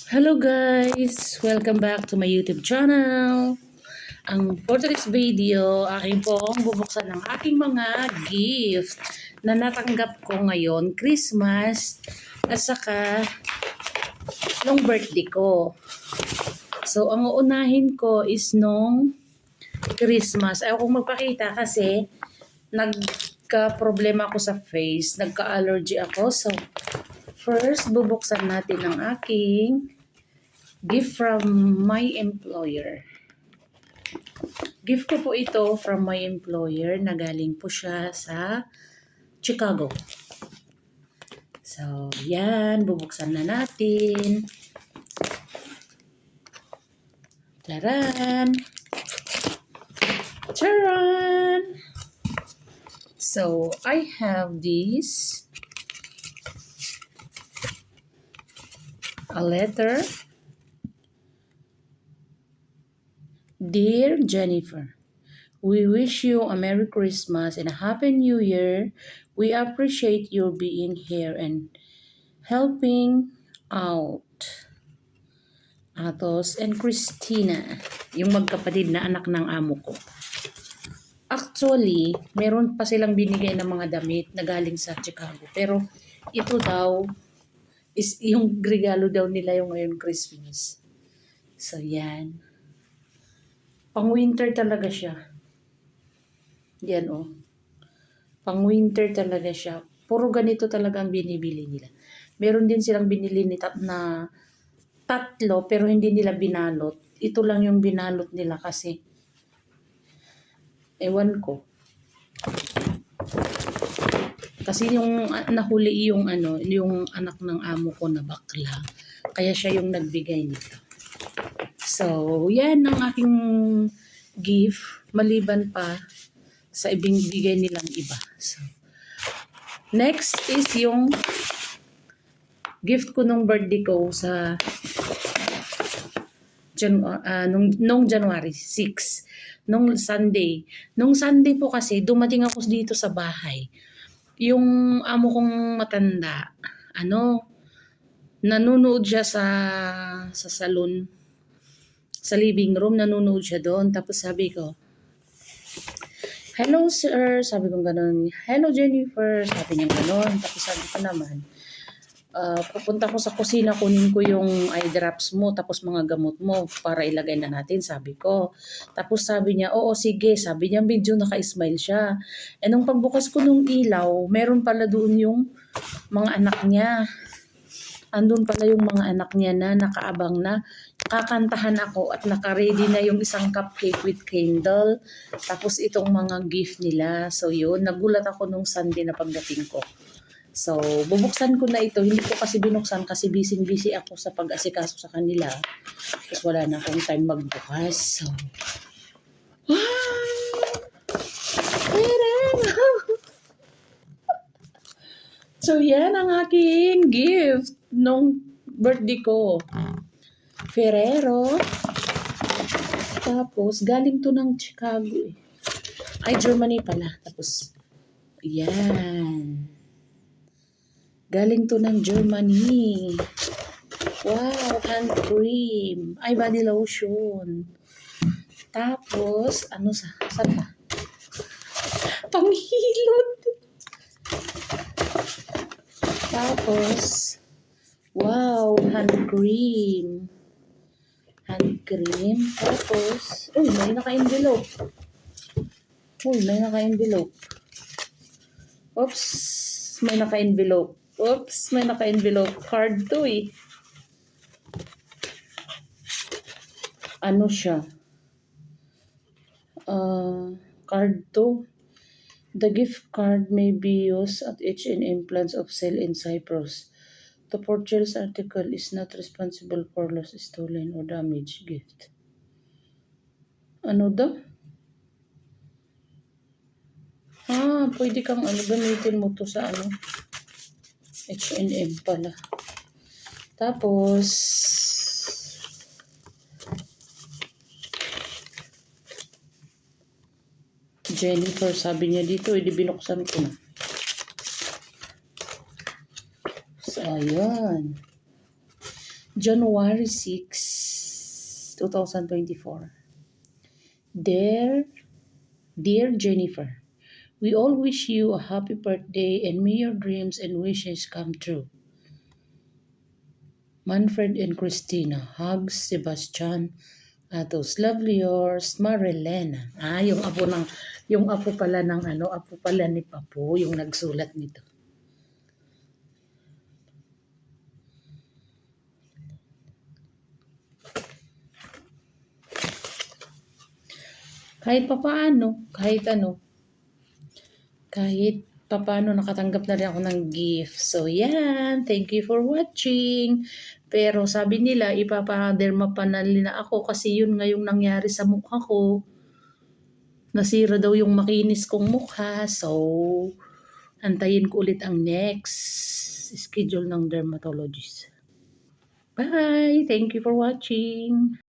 Hello guys! Welcome back to my YouTube channel. For today's video, aking pong bubuksan ng aking mga gift na natanggap ko ngayon, Christmas, at saka nung birthday ko. So, ang uunahin ko is nung Christmas. Ayaw kong magpakita kasi nagka-problema ako sa face, nagka-allergy ako. So, first, bubuksan natin ang aking gift from my employer. Gift ko po ito from my employer na galing po siya sa Chicago. So, yan. Bubuksan na natin. Taran! Taran! So, I have this. A letter. Dear Jennifer, we wish you a Merry Christmas and a Happy New Year. We appreciate your being here and helping out. Atos and Christina, yung magkapatid na anak ng amo ko. Actually, meron pa silang binigay ng mga damit na galing sa Chicago. Pero ito daw, is yung regalo daw nila yung ngayon Christmas. So, yan. Pang winter talaga siya. Yan oh. Pang winter talaga siya. Puro ganito talaga ang binibili nila. Meron din silang binili na tatlo pero hindi nila binalot. Ito lang yung binalot nila kasi ewan ko. Kasi yung nahuli yung yung anak ng amo ko na bakla. Kaya siya yung nagbigay nito. So, yan ang aking gift maliban pa sa ibinibigay nilang iba. So, next is yung gift ko nung birthday ko sa nung January 6, nung Sunday. Nung Sunday po kasi dumating ako dito sa bahay. Yung amo kong matanda, nanonood siya sa salon, sa living room, nanonood siya doon. Tapos sabi ko, "Hello sir," sabi ko gano'n. "Hello Jennifer," sabi niya gano'n. Tapos sabi ko naman, pupunta ko sa kusina, kunin ko yung eye drops mo, tapos mga gamot mo para ilagay na natin, sabi ko. Tapos sabi niya, "Oo, sige," sabi niya, medyo naka-smile siya. E nung pagbukas ko nung ilaw, meron pala doon yung mga anak niya. Andun pala yung mga anak niya na nakaabang na. Kakantahan ako at naka-ready na yung isang cupcake with candle. Tapos itong mga gift nila. So yun, nagulat ako nung Sunday na pagdating ko. So, bubuksan ko na ito. Hindi ko kasi binuksan kasi busy ako sa pag-asikaso sa kanila. Tapos wala na akong time magbukas. So, so yan ang aking gift nung birthday ko. Ferrero. Tapos, galing to ng Chicago eh. Ay, Germany pala. Tapos, yan. Galing to ng Germany. Wow, hand cream. Ay, body lotion. Tapos, saan ba? Panghilot. Tapos, wow, hand cream. Hand cream. Tapos, may naka-envelope. May naka-envelope. Oops, may naka-envelope. Oops, may naka-envelope. Card to eh. Ano siya? Card to. The gift card may be used at H&M plans of sale in Cyprus. The purchase article is not responsible for loss, stolen, or damaged gift. Ano daw? Pwede kang gamitin mo to sa H&M pala. Tapos, Jennifer, sabi niya dito, binuksan ko na. So, ayan. January 6, 2024. Dear Jennifer, we all wish you a happy birthday and may your dreams and wishes come true. Manfred and Christina, hugs, Sebastian, Atos, lovely yours, Marilena. Yung apo pala ng apo pala ni Papo, yung nagsulat nito. Kahit papaano nakatanggap na rin ako ng gift. So, yan. Thank you for watching. Pero sabi nila, ipapa-derma pa nila ako kasi yun nga yung nangyari sa mukha ko. Nasira daw yung makinis kong mukha. So, antayin ko ulit ang next schedule ng dermatologist. Bye! Thank you for watching.